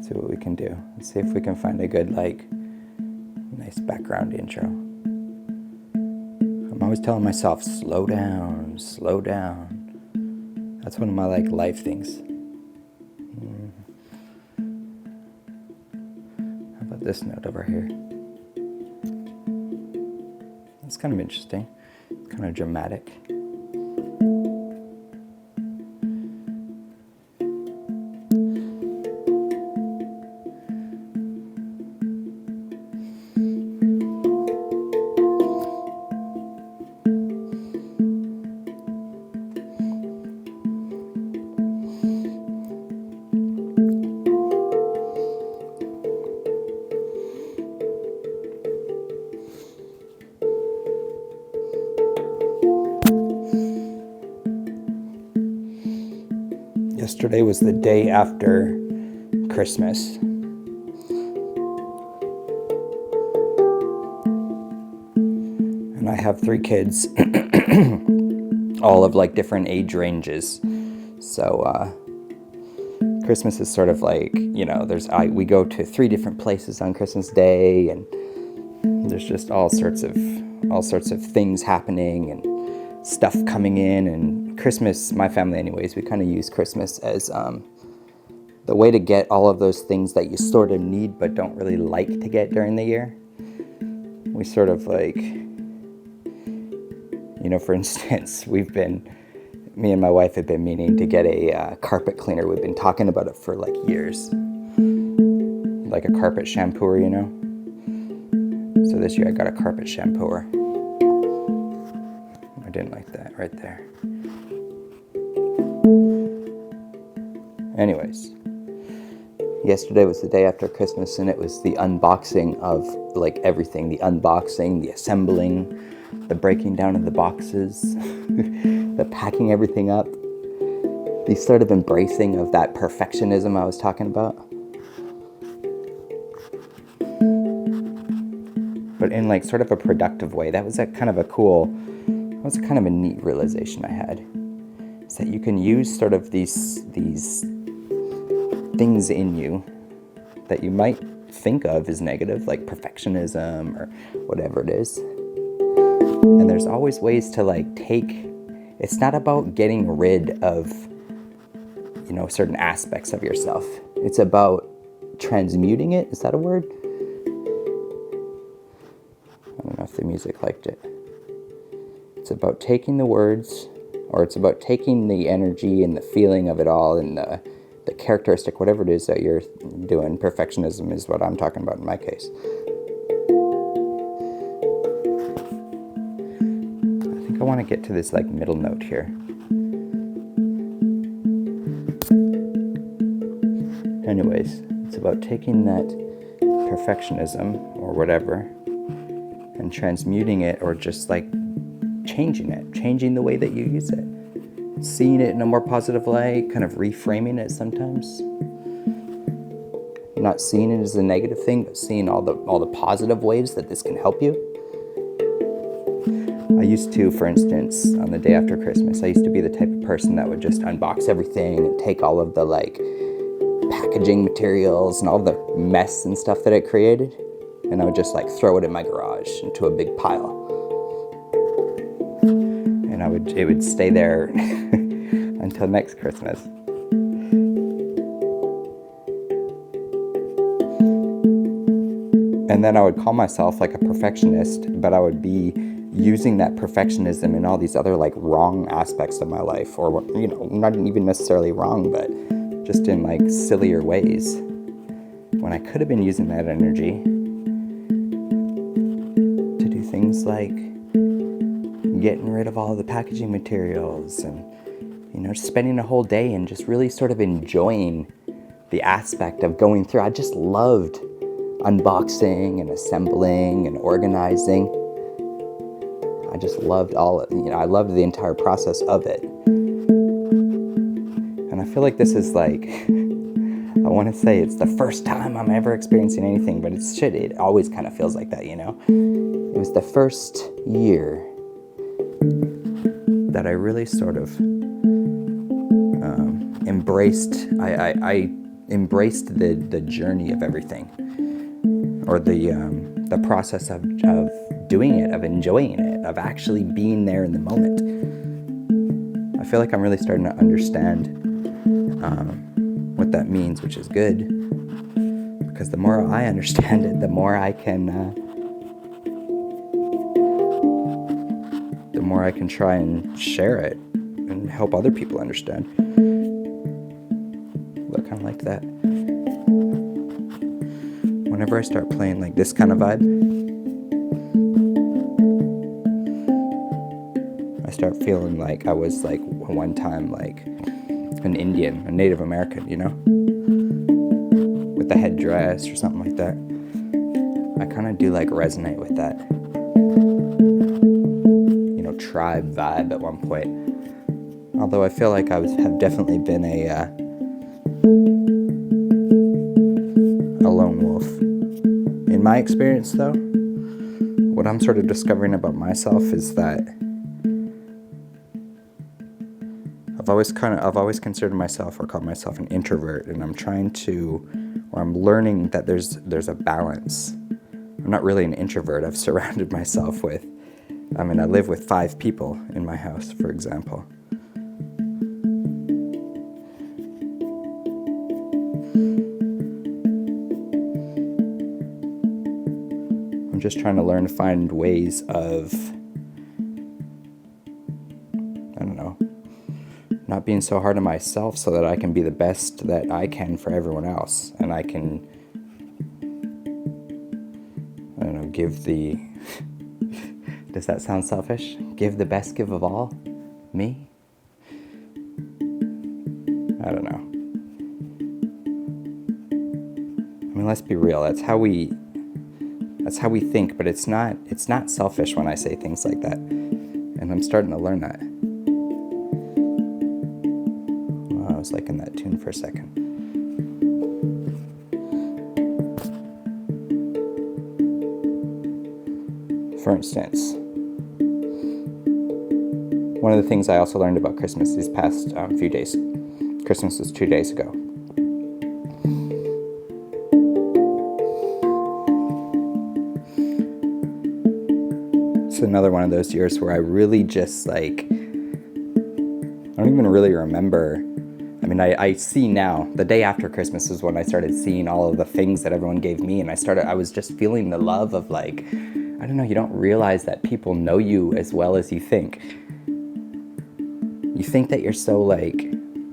see what we can do. Let's see if we can find a good, nice background intro. I'm always telling myself, slow down, slow down. That's one of my, life things. How about this note over here? It's kind of interesting, kind of dramatic. Yesterday was the day after Christmas. And I have 3 kids, all of different age ranges. So Christmas is sort of we go to 3 different places on Christmas Day, and there's just all sorts of things happening and stuff coming in. And Christmas, my family anyways, we kind of use Christmas as the way to get all of those things that you sort of need but don't really like to get during the year. We sort of for instance, me and my wife have been meaning to get a carpet cleaner. We've been talking about it for years. Like a carpet shampooer, So this year I got a carpet shampooer. I didn't like that right there. Anyways, yesterday was the day after Christmas, and it was the unboxing of everything. The unboxing, the assembling, the breaking down of the boxes, the packing everything up, the sort of embracing of that perfectionism I was talking about. But in sort of a productive way. That was kind of a neat realization I had. Is that you can use sort of these things in you that you might think of as negative, like perfectionism or whatever it is. And there's always ways to it's not about getting rid of, certain aspects of yourself. It's about transmuting it. Is that a word? I don't know if the music liked it. It's about taking the words, or it's about taking the energy and the feeling of it all and the characteristic, whatever it is that you're doing. Perfectionism is what I'm talking about in my case. I think I want to get to this middle note here. Anyways, it's about taking that perfectionism or whatever and transmuting it, or just changing the way that you use it. Seeing it in a more positive light, kind of reframing it sometimes. Not seeing it as a negative thing, but seeing all the positive ways that this can help you. I used to, for instance, on the day after Christmas, I used to be the type of person that would just unbox everything and take all of the packaging materials and all the mess and stuff that it created, and I would just throw it in my garage into a big pile. And it would stay there until next Christmas. And then I would call myself a perfectionist, but I would be using that perfectionism in all these other wrong aspects of my life, or not even necessarily wrong, but just in sillier ways, when I could have been using that energy to do things like getting rid of all of the packaging materials and just spending a whole day and just really sort of enjoying the aspect of going through. I just loved unboxing and assembling and organizing. I just loved all it. I loved the entire process of it. And I feel like this is I want to say it's the first time I'm ever experiencing anything, but it always kind of feels like that, It was the first year that I really sort of embraced. I embraced the journey of everything, or the process of doing it, of enjoying it, of actually being there in the moment. I feel like I'm really starting to understand what that means, which is good, because the more I understand it, the more I can try and share it and help other people understand. Look, I like that. Whenever I start playing like this kind of vibe, I start feeling like I was like one time like an Indian, a Native American, you know? With a headdress or something like that. I kind of do like resonate with that, you know, tribe vibe at one point. Although I feel like I have definitely been a lone wolf. In my experience, though, what I'm sort of discovering about myself is that I've always considered myself or called myself an introvert, and I'm learning that there's a balance. I'm not really an introvert. I've surrounded myself with, I live with 5 people in my house, for example. I'm just trying to learn to find ways of, not being so hard on myself so that I can be the best that I can for everyone else. And I can, give the, does that sound selfish? Give the best give of all? Me? I don't know. Let's be real. That's how we think, but it's not selfish when I say things like that. And I'm starting to learn that. Well, I was like in that tune for a second. For instance, one of the things I also learned about Christmas these past few days. Christmas was 2 days ago. It's another one of those years where I really just I don't even really remember. I see now, the day after Christmas is when I started seeing all of the things that everyone gave me, and I was just feeling the love of you don't realize that people know you as well as you think. You think that you're so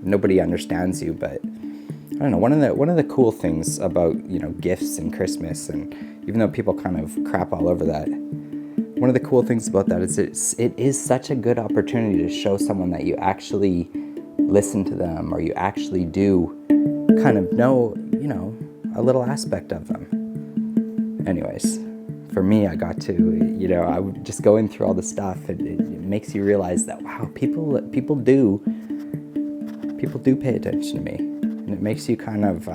nobody understands you, but I don't know, one of the cool things about, gifts and Christmas, and even though people kind of crap all over that, one of the cool things about that is it is such a good opportunity to show someone that you actually listen to them, or you actually do kind of know, a little aspect of them. Anyways, for me, I got to, I was just going through all the stuff. It makes you realize that, wow, people do pay attention to me. And it makes you kind of,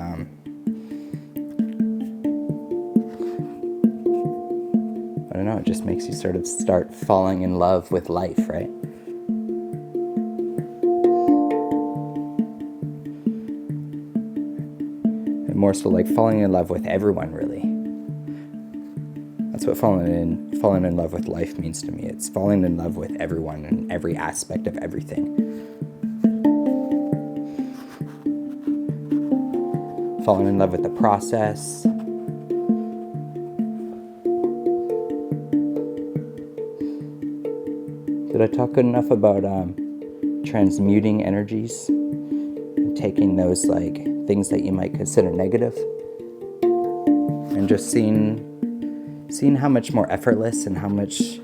it just makes you sort of start falling in love with life, right? And more so falling in love with everyone, really. That's what falling in love with life means to me. It's falling in love with everyone and every aspect of everything. Falling in love with the process. Did I talk good enough about transmuting energies and taking those things that you might consider negative, and just seeing how much more effortless and how much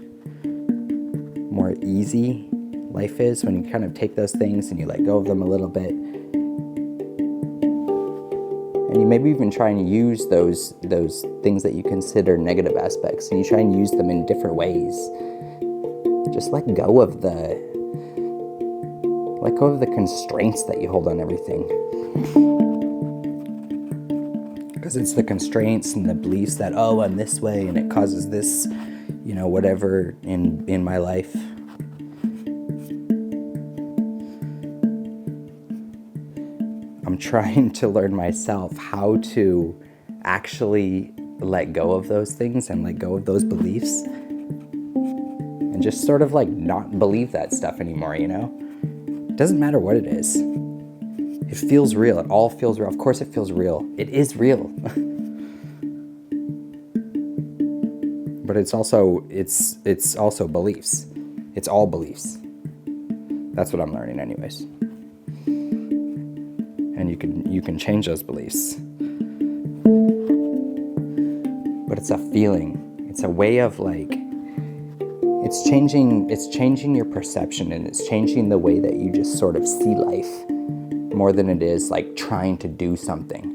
more easy life is when you kind of take those things and you let go of them a little bit, and you maybe even try and use those things that you consider negative aspects, and you try and use them in different ways. Just let go of the constraints that you hold on everything. Because it's the constraints and the beliefs that, I'm this way and it causes this, whatever in my life. I'm trying to learn myself how to actually let go of those things and let go of those beliefs and just sort of like not believe that stuff anymore, you know? It doesn't matter what it is. It feels real. It all feels real. Of course it feels real. It is real. But it's also beliefs. It's all beliefs. That's what I'm learning anyways. And you can change those beliefs. But it's a feeling. It's a way of like, it's changing your perception, and it's changing the way that you just sort of see life more than it is like trying to do something.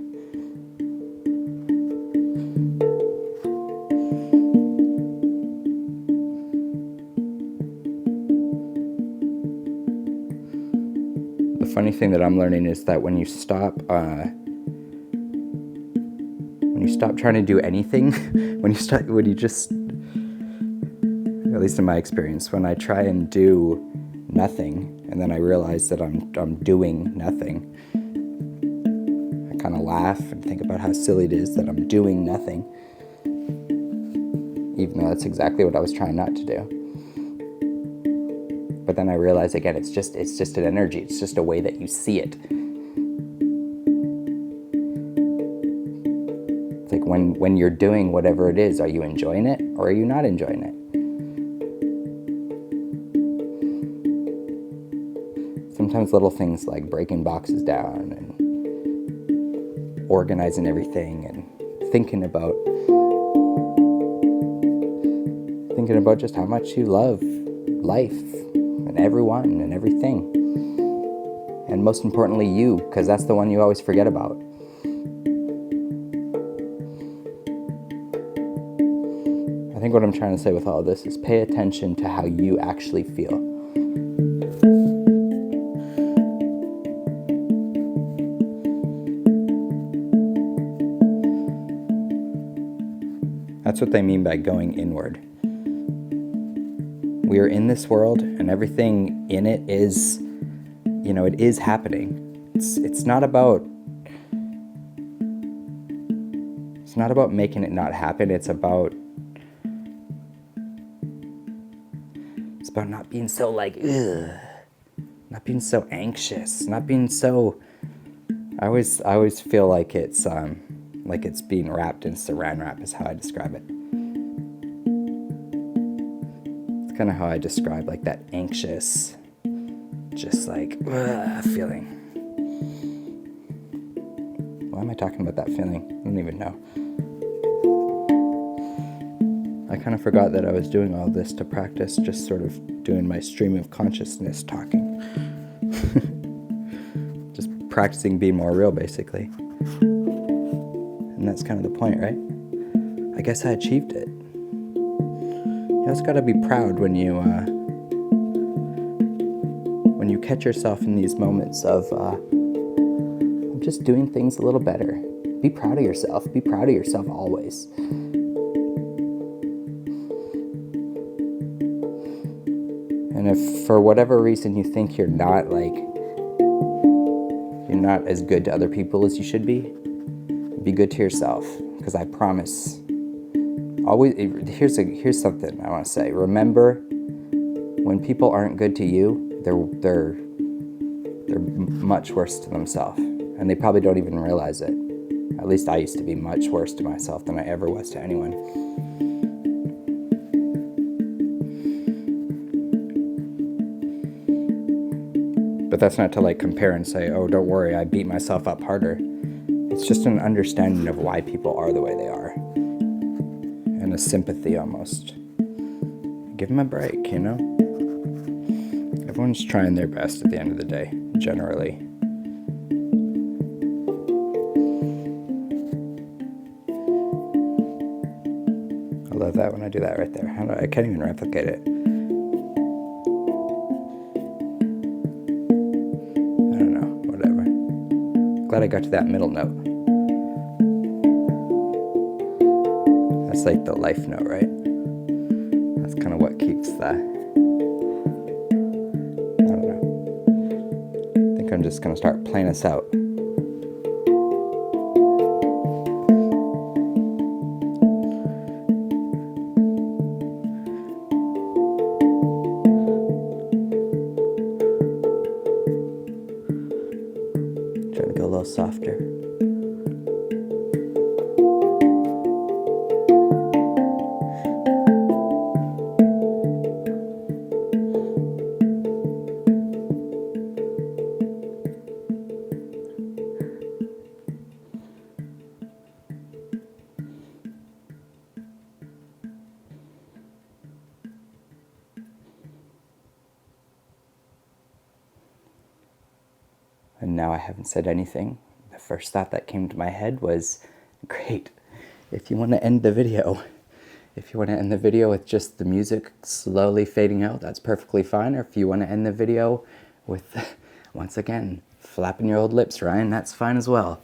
The funny thing that I'm learning is that when you stop trying to do anything, when you just, at least in my experience, when I try and do nothing, and then I realize that I'm doing nothing, I kind of laugh and think about how silly it is that I'm doing nothing, even though that's exactly what I was trying not to do. But then I realize again, it's just an energy. It's just a way that you see it. It's like when you're doing whatever it is, are you enjoying it or are you not enjoying it? Sometimes little things like breaking boxes down and organizing everything and thinking about just how much you love life and everyone and everything. And most importantly, you, because that's the one you always forget about. I think what I'm trying to say with all of this is pay attention to how you actually feel. That's what they mean by going inward. We are in this world, and everything in it is, it is happening. It's not about making it not happen. It's about not being so like, ugh, not being so anxious, not being so. I always feel like it's being wrapped in saran wrap is how I describe it. It's kind of how I describe like that anxious, just like feeling. Why am I talking about that feeling? I don't even know. I kind of forgot that I was doing all this to practice just sort of doing my stream of consciousness talking. Just practicing being more real, basically. And that's kind of the point, right? I guess I achieved it. You just gotta be proud when you catch yourself in these moments of just doing things a little better. Be proud of yourself. Be proud of yourself always. And if for whatever reason you think you're not as good to other people as you should be good to yourself. Because I promise, always, here's something I want to say. Remember, when people aren't good to you, they're much worse to themselves, and they probably don't even realize it. At least I used to be much worse to myself than I ever was to anyone. But that's not to like compare and say, oh, don't worry, I beat myself up harder. It's just an understanding of why people are the way they are. And a sympathy almost. Give them a break, you know? Everyone's trying their best at the end of the day, generally. I love that when I do that right there. I can't even replicate it. I don't know, whatever. Glad I got to that middle note. That's like the life note, right? That's kind of what keeps I'm just going to start playing us out. a little softer. And now I haven't said anything. The first thought that came to my head was, great, if you want to end the video, with just the music slowly fading out, that's perfectly fine. Or if you want to end the video with, once again, flapping your old lips, Ryan, that's fine as well.